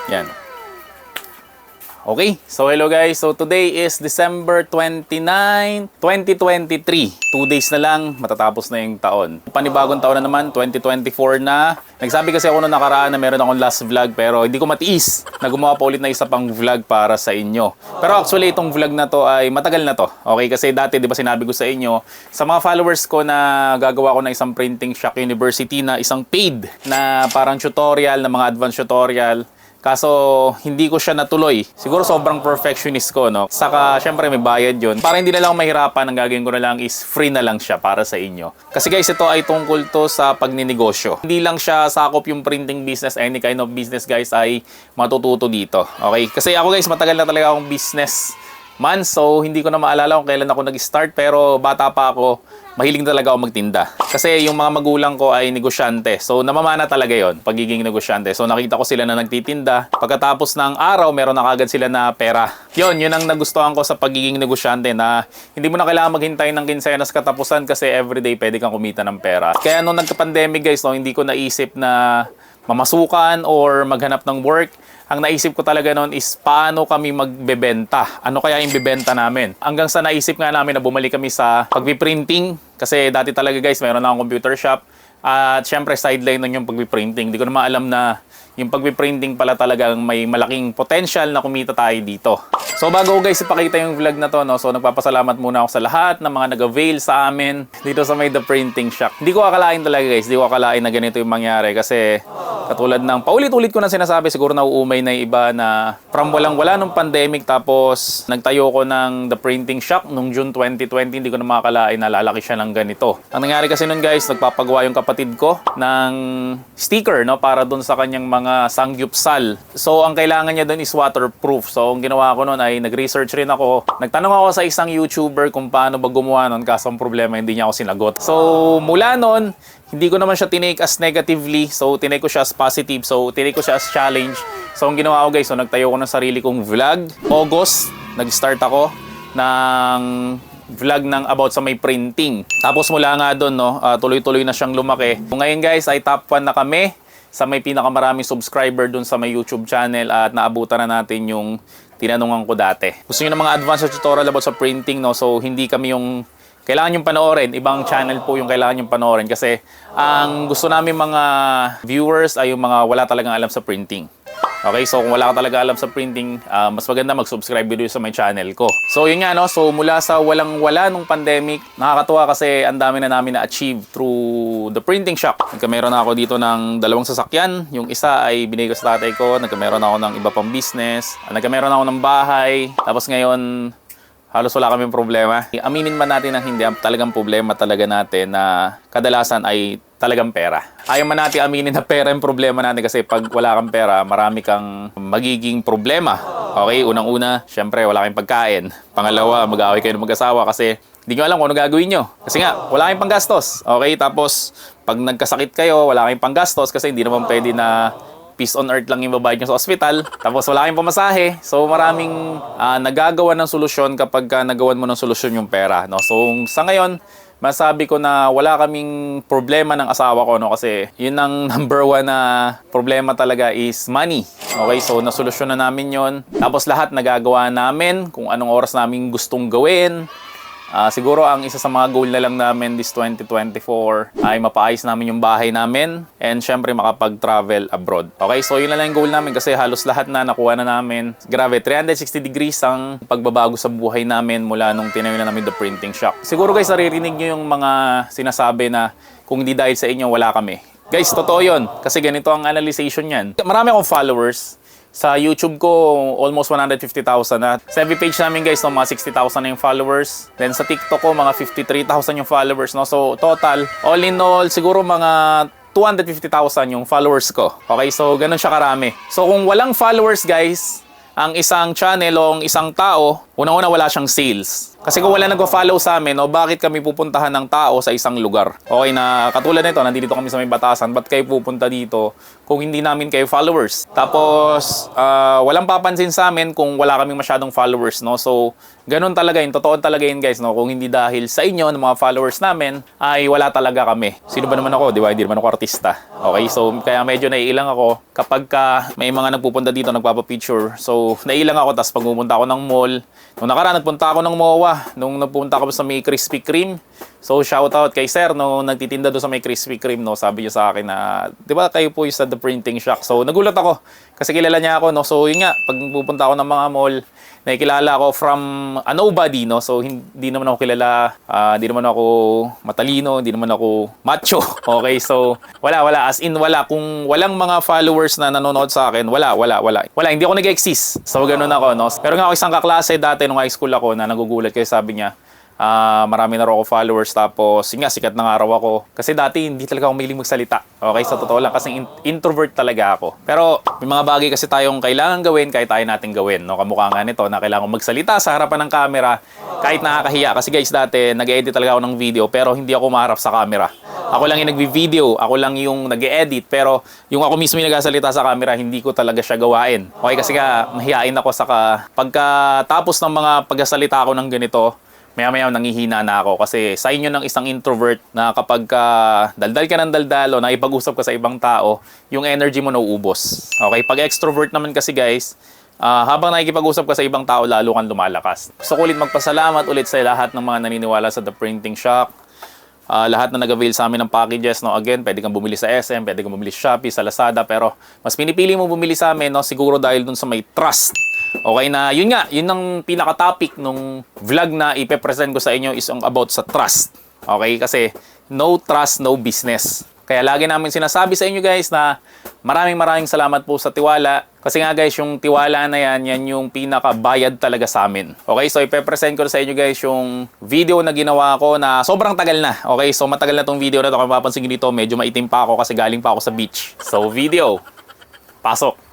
Yan. Okay, so hello guys. So today is December 29, 2023. 2 days na lang, matatapos na yung taon. Panibagong taon na naman, 2024 na. Nagsabi kasi ako noong nakaraan na meron akong last vlog pero hindi ko matiis na gumawa pa ulit na isa pang vlog para sa inyo. Pero actually itong vlog na to ay matagal na to. Okay, kasi dati di ba sinabi ko sa inyo, sa mga followers ko na gagawa ko ng isang Printing Shock University na isang paid na parang tutorial, na mga advanced tutorial. Kaso, hindi ko siya natuloy. Siguro sobrang perfectionist ko, no? Saka, syempre may bayad yun. Para hindi na lang mahirapan, ang gagawin ko na lang is free na lang siya para sa inyo. Kasi guys, ito ay tungkol to sa pagninegosyo. Hindi lang siya sakop yung printing business, any kind of business guys ay matututo dito. Okay? Kasi ako guys, matagal na talaga akong business man. So, hindi ko na maalala kung kailan ako nag-start. Pero bata pa ako, mahilig talaga ako magtinda. Kasi yung mga magulang ko ay negosyante. So, namamana talaga yon pagiging negosyante. So, nakita ko sila na nagtitinda. Pagkatapos ng araw, meron na kagad sila na pera. Yun ang nagustuhan ko sa pagiging negosyante na hindi mo na kailangan maghintay ng kinsenas katapusan kasi everyday pwede kang kumita ng pera. Kaya nung nagka-pandemic guys, no, hindi ko naisip na mamasukan or maghanap ng work. Ang naisip ko talaga noon is paano kami magbebenta. Ano kaya yung bebenta namin? Hanggang sa naisip nga namin na bumalik kami sa pagpiprinting. Kasi dati talaga guys, mayroon na akong computer shop. At syempre sideline nun yung pagpiprinting. Hindi ko naman alam na yung pagpiprinting pala talagang may malaking potential na kumita tayo dito. So bago ko guys ipakita yung vlog na to, no, so nagpapasalamat muna ako sa lahat ng mga nag-avail sa amin dito sa may The Printing Shock. Hindi ko akalain talaga guys, hindi ko akalain na ganito yung mangyari kasi katulad ng paulit-ulit ko na sinasabi, siguro nauumay na yung iba na from walang-wala nung pandemic tapos nagtayo ko ng The Printing Shock nung June 2020, hindi ko na makakalain na lalaki siya ng ganito. Ang nangyari kasi nun guys, nagpapagawa yung kapatid ko ng sticker, no, para dun sa kanyang mga sangyupsal. So ang kailangan niya dun is waterproof. So ang ginawa ko nun ay nag-research rin ako. Nagtanong ako sa isang YouTuber kung paano ba gumawa nun, kaso ang problema hindi niya ako sinagot. So mula nun, hindi ko naman siya tinake as negatively. So tinake ko siya as positive. So tinake ko siya as challenge. So ang ginawa ko guys, so nagtayo ko ng sarili kong vlog. August, nag-start ako ng vlog ng about sa may printing. Tapos mula nga doon, no, tuloy-tuloy na siyang lumaki. Ngayon guys ay top 1 na kami sa may pinakamaraming subscriber dun sa may YouTube channel at naabutan na natin yung tinanungan ko dati. Gusto niyo ng mga advanced tutorial about sa printing, no? So hindi kami yung kailangan yung panoorin, ibang channel po yung kailangan yung panoorin kasi ang gusto namin mga viewers ay yung mga wala talagang alam sa printing. Okay, so kung wala ka talaga alam sa printing, mas maganda mag-subscribe video sa my channel ko. So yun nga, no, so mula sa walang-wala nung pandemic, nakakatuwa kasi ang dami na namin na-achieve through The Printing Shock. Nagkameron ako dito ng 2 sasakyan. Yung isa ay binigay ko sa tatay ko. Nagkameron ako ng iba pang business. Nagkameron ako ng bahay. Tapos ngayon, halos wala kaming problema. Aminin man natin na hindi, talagang problema talaga natin na kadalasan ay talagang pera. Ayaw man natin aminin na pera yung problema natin kasi pag wala kang pera, marami kang magiging problema. Okay, unang-una, syempre wala kayong pagkain. Pangalawa, mag-aaway kayo ng mag-asawa kasi hindi nyo alam kung ano gagawin nyo. Kasi nga, wala kayong panggastos. Okay, tapos pag nagkasakit kayo, wala kayong panggastos kasi hindi naman pwede na peace on earth lang yung babayad nyo sa ospital. Tapos wala kayong pamasahe. So maraming nagagawa ng solusyon kapag nagawan mo ng solusyon yung pera. No? So sa ngayon, masabi ko na wala kaming problema ng asawa ko, no? Kasi yun ang number 1 na problema talaga is money. Okay, so nasolusyon na namin yon. Tapos lahat nagagawa namin kung anong oras namin gustong gawin. Siguro ang isa sa mga goal na lang namin this 2024 ay mapaayos namin yung bahay namin and syempre makapag-travel abroad. Okay, so yun na lang yung goal namin kasi halos lahat na nakuha na namin. Grabe, 360 degrees ang pagbabago sa buhay namin mula nung tinayo na namin The Printing Shock. Siguro guys, naririnig nyo yung mga sinasabi na kung hindi dahil sa inyo, wala kami. Guys, totoo yun. Kasi ganito ang analyzation yan. Marami akong followers. Sa YouTube ko, almost 150,000 na. Sa FB page namin guys, no, mga 60,000 na yung followers. Then sa TikTok ko, mga 53,000 yung followers. No? So total, all in all, siguro mga 250,000 yung followers ko. Okay, so ganun siya karami. So kung walang followers guys, ang isang channel o ang isang tao, unang-una wala siyang sales. Kasi kung wala nagpa-follow sa amin, no, bakit kami pupuntahan ng tao sa isang lugar? Okay, na katulad nito, nandito kami sa may Batasan, ba't kayo pupunta dito kung hindi namin kayo followers? Tapos, walang papansin sa amin kung wala kaming masyadong followers, no? So, ganun talaga yun, totoo talaga yun guys, no? Kung hindi dahil sa inyo, ng mga followers namin, ay wala talaga kami. Sino ba naman ako, di ba? Hindi naman ako artista. Okay, so kaya medyo naiilang ako kapag may mga nagpupunta dito, nagpapapicture. So, naiilang ako, tapos pag pupunta ako ng mall, nung nakaraan, nagpunta ako ng MOA, nung nagpunta ako sa may Krispy Kreme. So, shout out kay sir, no, nagtitinda doon sa may Krispy Kreme, no, sabi niya sa akin na, di ba kayo po yung sa The Printing Shop? So, nagulat ako, kasi kilala niya ako, no, so yun nga, pag pupunta ako ng mga mall, nakikilala ako from a nobody, no, so hindi naman ako kilala, hindi naman ako matalino, hindi naman ako macho, okay, so, wala, as in, wala, kung walang mga followers na nanonood sa akin, wala, hindi ako nag-exist, so, ganun ako, no, pero nga ako isang kaklase dati nung high school ako na nagugulat kayo, sabi niya, marami na raw ako followers, tapos yun nga, sikat na nga raw ako. Kasi dati hindi talaga ako mahilig magsalita. Okay, sa totoo lang, kasi introvert talaga ako. Pero may mga bagay kasi tayong kailangan gawin kahit tayo natin gawin. No? Kamukha nga nito na kailangan magsalita sa harapan ng camera kahit nakakahiya. Kasi guys, dati nag-edit talaga ako ng video pero hindi ako maharap sa camera. Ako lang yung nagvi-video, ako lang yung nag-edit, pero yung ako mismo yung nagsasalita sa camera, hindi ko talaga siya gawain. Okay, kasi nga mahihain ako pagkatapos ng mga pagsasalita ako ng ganito, maya-maya nangihina na ako kasi sa inyo ng isang introvert na kapag daldal ka ng daldal o naipag-usap ka sa ibang tao, yung energy mo nauubos. Okay? Pag extrovert naman kasi guys, habang nakikipag-usap ka sa ibang tao, lalo kang lumalakas. Gusto ko ulit magpasalamat ulit sa lahat ng mga naniniwala sa The Printing Shop. Lahat na nag-avail sa amin ng packages, no, again, pwede kang bumili sa SM, pwede kang bumili sa Shopee, sa Lazada, pero mas pinipili mo bumili sa amin, no, siguro dahil dun sa may trust. Okay na, yun nga, yun ang pinaka-topic nung vlog na ipe-present ko sa inyo is about sa trust. Okay, kasi no trust, no business. Kaya lagi namin sinasabi sa inyo guys na maraming salamat po sa tiwala. Kasi nga guys, yung tiwala na yan yung pinaka-bayad talaga sa amin. Okay, so ipe-present ko sa inyo guys yung video na ginawa ko na sobrang tagal na. Okay, so matagal na tong video na to. Kung mapapansin dito, medyo maitim pa ako kasi galing pa ako sa beach. So video, pasok.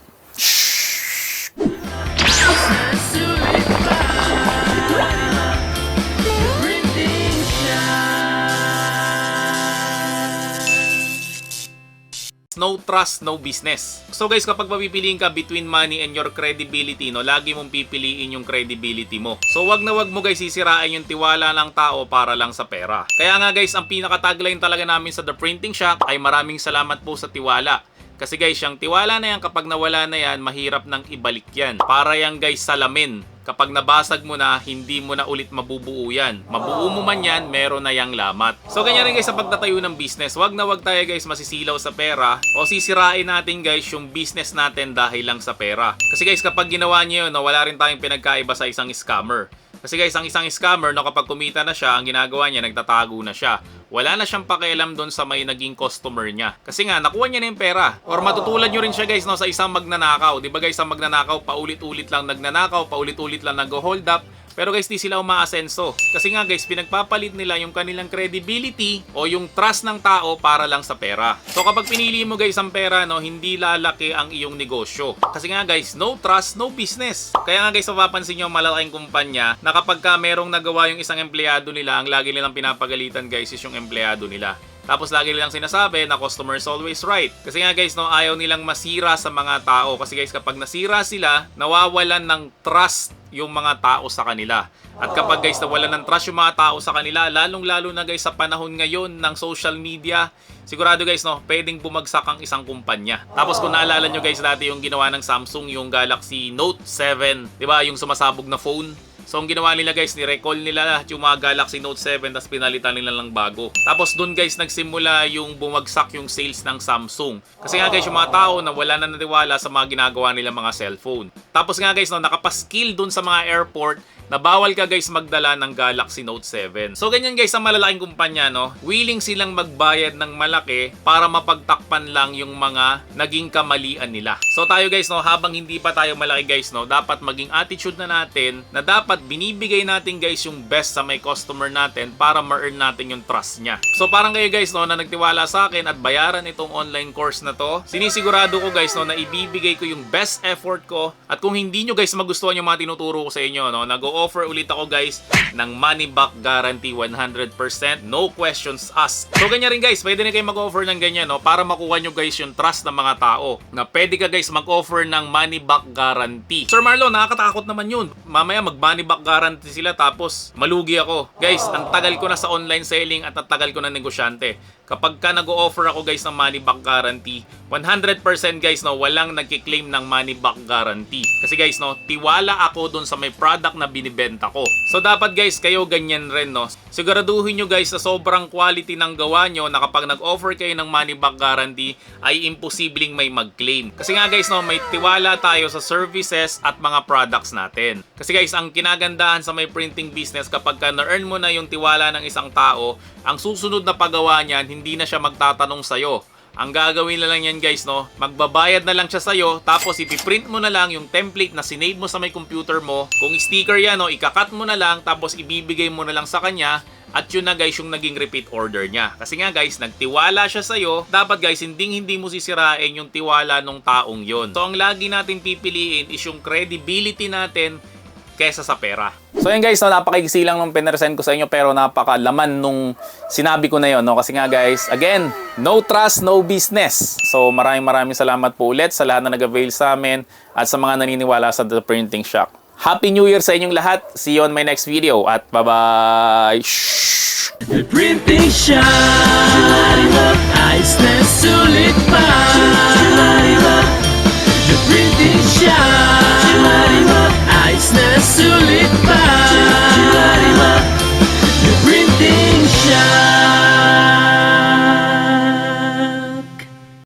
No trust, no business. So guys, kapag mapipiliin ka between money and your credibility, no, lagi mong pipiliin yung credibility mo. So wag na wag mo guys sisirain yung tiwala ng tao para lang sa pera. Kaya nga guys, ang pinaka-tagline talaga namin sa The Printing Shop ay maraming salamat po sa tiwala. Kasi guys, yung tiwala na yan, kapag nawala na yan, mahirap nang ibalik yan. Para yan guys, salamin. Kapag nabasag mo na, hindi mo na ulit mabubuo yan. Mabuo mo man yan, meron na yang lamat. So ganyan rin guys sa pagtatayo ng business. Wag na wag tayo guys masisilaw sa pera o sisirain natin guys yung business natin dahil lang sa pera. Kasi guys, kapag ginawa niyo yun, wala rin tayong pinagkaiba sa isang scammer. Kasi guys, ang isang scammer, no, kapag kumita na siya, ang ginagawa niya, nagtatago na siya. Wala na siyang pakialam doon sa may naging customer niya. Kasi nga, nakuha niya na yung pera. Or matutulad nyo rin siya guys, no, sa isang magnanakaw. Di ba guys, ang magnanakaw, paulit-ulit lang nagnanakaw, paulit-ulit lang nag-hold up. Pero guys, di sila umaasenso. Kasi nga guys, pinagpapalit nila yung kanilang credibility o yung trust ng tao para lang sa pera. So kapag pinili mo guys ang pera, no, hindi lalaki ang iyong negosyo. Kasi nga guys, no trust, no business. Kaya nga guys, mapapansin nyo malalaking kumpanya na kapag merong nagawa yung isang empleyado nila, ang lagi nilang pinapagalitan guys is yung empleyado nila. Tapos lagi nilang sinasabi na customer is always right. Kasi nga guys, no, ayaw nilang masira sa mga tao. Kasi guys, kapag nasira sila, nawawalan ng trust yung mga tao sa kanila. At kapag guys nawalan ng trust yung mga tao sa kanila, lalong-lalo na guys sa panahon ngayon ng social media, sigurado guys, no, pwedeng bumagsak ang isang kumpanya. Tapos kung naalala nyo guys, dati yung ginawa ng Samsung, yung Galaxy Note 7, di ba, yung sumasabog na phone. So ang ginawa nila guys, ni-recall nila yung mga Galaxy Note 7 tapos pinalitan nila lang bago. Tapos doon guys nagsimula yung bumagsak yung sales ng Samsung. Kasi nga guys, yung mga tao na wala na naniwala sa mga ginagawa nila mga cellphone. Tapos nga guys, no, nakapaskill doon sa mga airport na bawal ka guys magdala ng Galaxy Note 7. So ganyan guys ang malalaking kumpanya, no, willing silang magbayad ng malaki para mapagtakpan lang yung mga naging kamalian nila. So tayo guys, no, habang hindi pa tayo malaki guys, no, dapat maging attitude na natin na dapat binibigay natin guys yung best sa may customer natin para ma-earn natin yung trust niya. So parang kayo guys, no, na nagtiwala sa akin at bayaran itong online course na to, sinisigurado ko guys, no, na ibibigay ko yung best effort ko. At kung hindi nyo guys magustuhan yung mga tinuturo ko sa inyo, no, nag-o-offer ulit ako guys ng money back guarantee 100%, no questions asked. So ganyan rin guys, pwede na kayo mag-offer ng ganyan, no, para makuha nyo guys yung trust ng mga tao na pwede ka guys mag-offer ng money back guarantee. Sir Marlon, nakakatakot naman yun. Mamaya mag-money back guarantee sila tapos malugi ako. Guys, ang tagal ko na sa online selling at ang tagal ko na negosyante. Kapag ka nag-o-offer ako guys ng money back guarantee, 100% guys, no, walang nagki-claim ng money back guarantee. Kasi guys, no, tiwala ako dun sa may product na binibenta ko. So dapat guys, kayo ganyan rin, no. Siguraduhin nyo guys na sobrang quality ng gawa nyo na kapag nag-offer kayo ng money back guarantee ay imposibleng may mag-claim. Kasi nga guys, no, may tiwala tayo sa services at mga products natin. Kasi guys, ang kinagandahan sa may printing business, kapag ka na-earn mo na yung tiwala ng isang tao, ang susunod na paggawa niyan, hindi na siya magtatanong sa'yo. Ang gagawin na lang yan guys, no, magbabayad na lang siya sa'yo, tapos ipiprint mo na lang yung template na sinave mo sa may computer mo. Kung sticker yan, no, ikakat mo na lang, tapos ibibigay mo na lang sa kanya. At yun na guys yung naging repeat order niya. Kasi nga guys, nagtiwala siya sa'yo. Dapat guys, hindi mo sisirain yung tiwala ng taong yon. So ang lagi natin pipiliin is yung credibility natin kesa sa pera. So yun guys, no, napakaigsi lang nung pinresent ko sa inyo pero napakalaman nung sinabi ko na yun, no? Kasi nga guys, again, no trust, no business. So maraming salamat po ulit sa lahat na nag-avail sa amin at sa mga naniniwala sa The Printing Shock. Happy New Year sa inyong lahat. See you on my next video at bye-bye. The Printing Shock, ayos na sulit pa. The Printing Shock.